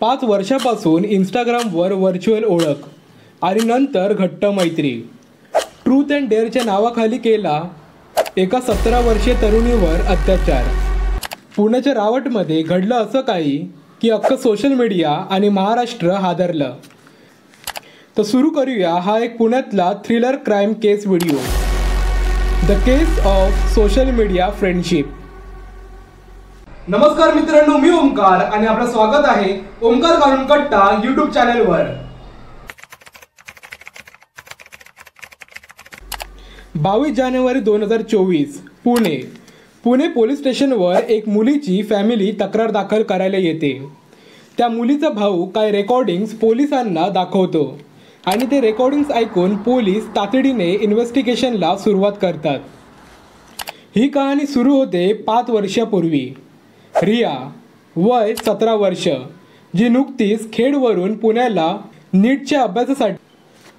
5 वर्षापासून इंस्टाग्रामवर व्हर्च्युअल ओळख आणि नंतर घट्ट मैत्री. ट्रूथ अँड डेअरच्या नावाखाली केला एका 17 वर्षीय तरुणीवर अत्याचार. पुण्याच्या रावटमध्ये घडलं असं काही की अख्खं सोशल मीडिया आणि महाराष्ट्र हादरलं. तर सुरू करूया हा एक पुण्यातला thriller crime case video, the case of social media friendship. नमस्कार मित्रांनो, मी ओमकार आणि आपलं स्वागत आहे ओमकार काढून कट्टा यूट्यूब चॅनलवर. 22 जानेवारी 2024 पुणे पोलीस स्टेशनवर एक मुलीची फॅमिली तक्रार दाखल करायला येते. त्या मुलीचा भाऊ काय रेकॉर्डिंग्स पोलिसांना दाखवतो आणि ते रेकॉर्डिंग्स ऐकून पोलीस तातडीने इन्व्हेस्टिगेशनला सुरुवात करतात. ही कहाणी सुरू होते 5 वर्षापूर्वी. रिया वय 17 वर्ष, जी नुकतीच खेडवरून पुण्याला नीटच्या अभ्यासासाठी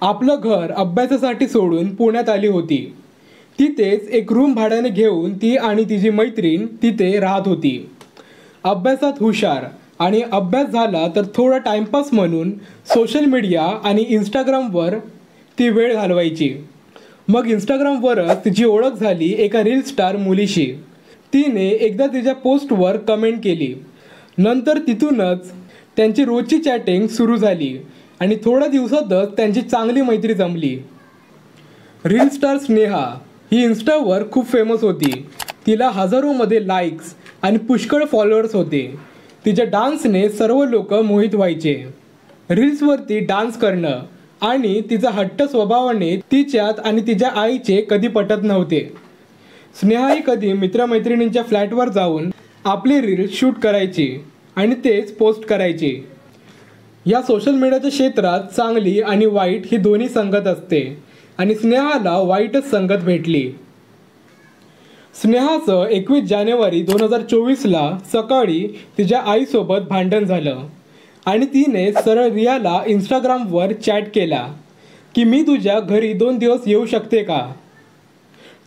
आपलं घर अभ्यासासाठी सोडून पुण्यात आली होती. तिथेच एक रूम भाड्याने घेऊन ती आणि तिची मैत्रीण तिथे राहत होती. अभ्यासात हुशार आणि अभ्यास झाला तर थोडा टाइमपास म्हणून सोशल मीडिया आणि इंस्टाग्रामवर ती वेळ घालवायची. मग इंस्टाग्रामवरच तिची ओळख झाली एका रील स्टार मुलीशी. तिने एकदा तिच्या पोस्टवर कमेंट केली. नंतर तिथूनच त्यांची रोजची चॅटिंग सुरू झाली आणि थोड्या दिवसातच त्यांची चांगली मैत्री जमली. रील स्टार स्नेहा ही इन्स्टावर खूप फेमस होती. तिला हजारोमध्ये लाईक्स आणि पुष्कळ फॉलोअर्स होते. तिच्या डान्सने सर्व लोक मोहित व्हायचे. रील्सवरती डान्स करणं आणि तिचा हट्ट स्वभावाने तिच्यात आणि तिच्या आईचे कधी पटत नव्हते. स्नेहाही कधी मित्रमैत्रिणींच्या फ्लॅटवर जाऊन आपली रील शूट करायची आणि तेच पोस्ट करायची. या सोशल मीडियाच्या क्षेत्रात चांगली आणि वाईट ही दोन्ही संगत असते आणि स्नेहाला वाईटच संगत भेटली. स्नेहाचं 21 जानेवारी 2024ला सकाळी तिच्या आईसोबत भांडण झालं आणि तिने सरळ रियाला इंस्टाग्रामवर चॅट केला की मी तुझ्या घरी 2 दिवस येऊ शकते का?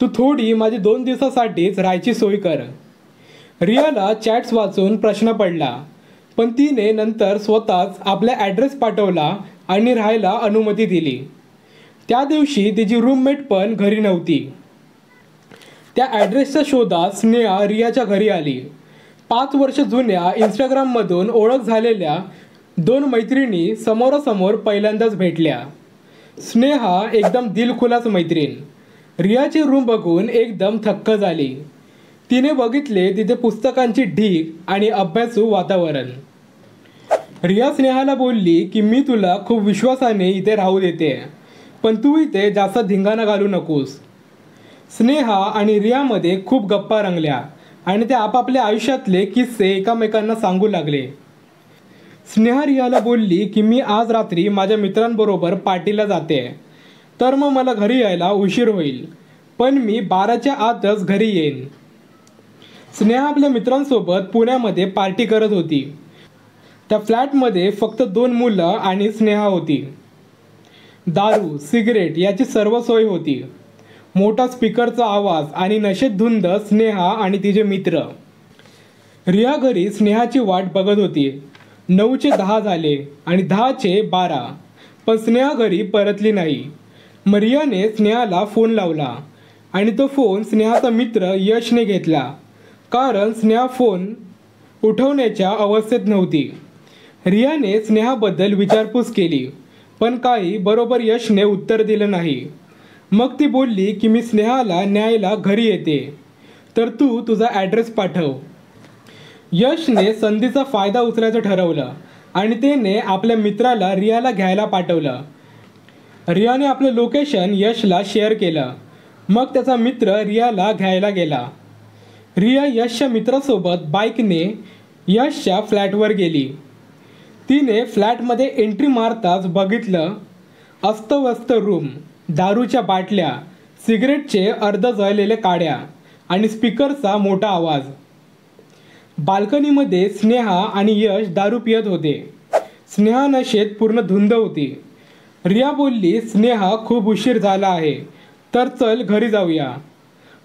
तू थोडी माझी 2 दिवसासाठीच राहायची सोय कर. रियाला चॅट्स वाचून प्रश्न पडला, पण तिने नंतर स्वतःच आपला ॲड्रेस पाठवला आणि राहायला अनुमती दिली. त्या दिवशी तिची रूममेट पण घरी नव्हती. त्या ॲड्रेसच्या शोधात स्नेहा रियाच्या घरी आली. 5 वर्ष जुन्या इंस्टाग्राममधून ओळख झालेल्या 2 मैत्रिणी समोरासमोर पहिल्यांदाच भेटल्या. स्नेहा एकदम दिलखुलास मैत्रीण. रियाची रूम बघून एकदम थक्क झाली. तिने बघितले तिथे पुस्तकांची ढीग आणि अभ्यासू वातावरण. रिया स्नेहाला बोलली की मी तुला खूप विश्वासाने इथे राहू देते, पण तू इथे जास्त धिंगाणा घालू नकोस. स्नेहा आणि रियामध्ये खूप गप्पा रंगल्या आणि ते आपापल्या आयुष्यातले किस्से एकमेकांना सांगू लागले. स्नेहा रियाला बोलली की मी आज रात्री माझ्या मित्रांबरोबर पार्टीला जाते, तर मग मला घरी यायला उशीर होईल, पण मी 12च्या आतच घरी येईन. स्नेहा आपल्या मित्रांसोबत पुण्यामध्ये पार्टी करत होती. त्या फ्लॅटमध्ये फक्त 2 मुलं आणि स्नेहा होती. दारू सिगरेट याची सर्व सोय होती. मोठा स्पीकरचा आवाज आणि नशेत धुंद स्नेहा आणि तिचे मित्र. रिया घरी स्नेहाची वाट बघत होती. 9चे 10 झाले आणि 10चे 12, पण स्नेहा घरी परतली नाही. रियाने स्नेहाला फोन लावला आणि तो फोन स्नेहाचा मित्र यशने घेतला, कारण स्नेहा फोन उठवण्याच्या अवस्थेत नव्हती. रियाने स्नेहाबद्दल विचारपूस केली, पण काही बरोबर यशने उत्तर दिलं नाही. मग ती बोलली की मी स्नेहाला न्यायला घरी येते, तर तू तुझा ॲड्रेस पाठव. यशने संधीचा फायदा उचलायचं ठरवलं आणि त्याने आपल्या मित्राला रियाला घ्यायला पाठवलं. रियाने आपलं लोकेशन यशला शेअर केलं. मग त्याचा मित्र रियाला घ्यायला गेला. रिया यशच्या मित्रासोबत बाईकने यशच्या फ्लॅटवर गेली. तिने फ्लॅटमध्ये एंट्री मारताच बघितलं अस्तव्यस्त रूम, दारूच्या बाटल्या, सिगरेटचे अर्ध जळलेले काड्या आणि स्पीकरचा मोठा आवाज. बाल्कनीमध्ये स्नेहा आणि यश दारू पियत होते. स्नेहा नशेत पूर्ण धुंद होती. रिया बोलली स्नेहा खूप उशीर झाला आहे, तर चल घरी जाऊया.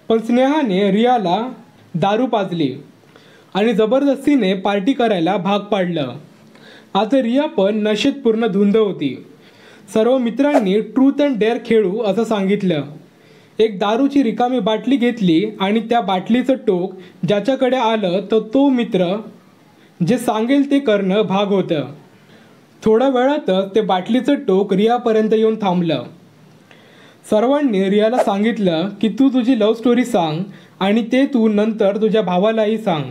पण स्नेहाने रियाला दारू पाजली आणि जबरदस्तीने पार्टी करायला भाग पाडलं. आता रिया पण नशेत पूर्ण धुंद होती. सर्व मित्रांनी ट्रूथ अँड डेअर खेळू असं सांगितलं. एक दारूची रिकामी बाटली घेतली आणि त्या बाटलीचं टोक ज्याच्याकडे आलं तर तो मित्र जे सांगेल ते करणं भाग होतं. थोड्या वेळातच ते बाटलीचं टोक रियापर्यंत येऊन थांबलं. सर्वांनी रियाला सांगितलं की तू तुझी लव्ह स्टोरी सांग आणि ते तू नंतर तुझ्या भावालाही सांग.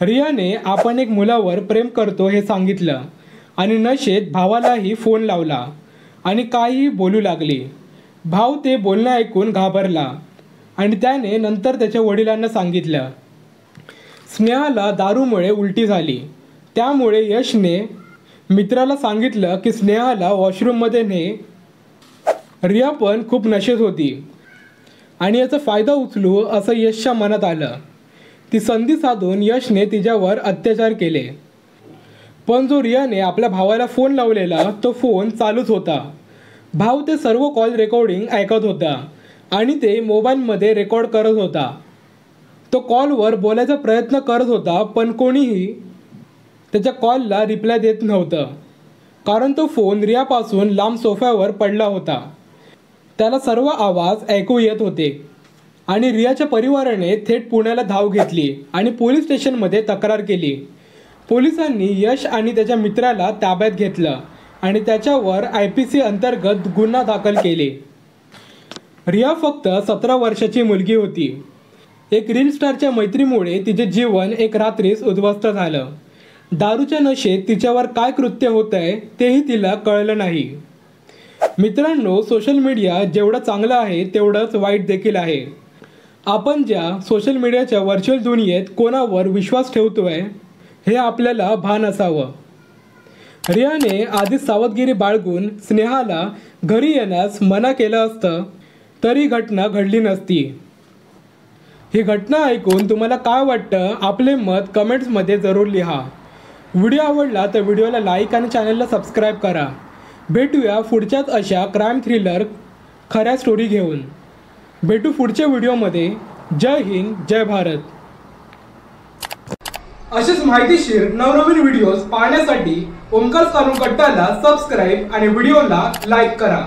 रियाने आपण एक मुलावर प्रेम करतो हे सांगितलं आणि नशेत भावालाही फोन लावला आणि काहीही बोलू लागली. भाव ते बोलणं ऐकून घाबरला आणि त्याने नंतर त्याच्या वडिलांना सांगितलं. स्नेहाला दारूमुळे उलटी झाली. त्यामुळे यशने मित्राला सांगितलं की स्नेहाला वॉशरूममध्ये ने. रिया पण खूप नशेत होती आणि याचा फायदा उचलू असं यशच्या मनात आलं. ती संधी साधून यशने तिच्यावर अत्याचार केले. पण जो रियाने आपल्या भावाला फोन लावलेला तो फोन चालूच होता. भाव ते सर्व कॉल रेकॉर्डिंग ऐकत होता आणि ते मोबाईलमध्ये रेकॉर्ड करत होता. तो कॉलवर बोलायचा प्रयत्न करत होता पण कोणीही त्याच्या कॉलला रिप्लाय देत नव्हतं, कारण तो फोन रियापासून लांब सोफ्यावर पडला होता. त्याला सर्व आवाज ऐकू येत होते आणि रियाच्या परिवाराने थेट पुण्याला धाव घेतली आणि पोलीस स्टेशनमध्ये तक्रार केली. पोलिसांनी यश आणि त्याच्या मित्राला ताब्यात घेतलं आणि त्याच्यावर IPC अंतर्गत गुन्हा दाखल केले. रिया फक्त 17 वर्षाची मुलगी होती. एक रील स्टारच्या मैत्रीमुळे तिचे जीवन एक रात्रीच उद्ध्वस्त झालं. दारूच्या नशेत तिच्यावर काय कृत्य होत आहे तेही तिला कळलं नाही. मित्रांनो, सोशल मीडिया जेवढं चांगलं आहे तेवढंच वाईट देखील आहे. आपण ज्या सोशल मीडियाच्या व्हर्च्युअल दुनियेत कोणावर विश्वास ठेवतोय हे आपल्याला भान असावं. रियाने आधीच सावधगिरी बाळगून स्नेहाला घरी येण्यास मना केलं असतं तरी घटना घडली नसती. ही घटना ऐकून तुम्हाला काय वाटतं आपले मत कमेंट्समध्ये जरूर लिहा. व्हिडिओ आवडला तर व्हिडिओला लाईक आणि चॅनलला सबस्क्राईब करा. भेटूया पुढच्याच अशा क्राईम थ्रिलर खऱ्या स्टोरी घेऊन. भेटू पुढच्या व्हिडिओमध्ये. जय हिंद, जय भारत. असेच माहितीशीर नवनवीन व्हिडिओज पाहण्यासाठी ओमकार सानू कट्टाला सबस्क्राईब आणि व्हिडिओला लाईक करा.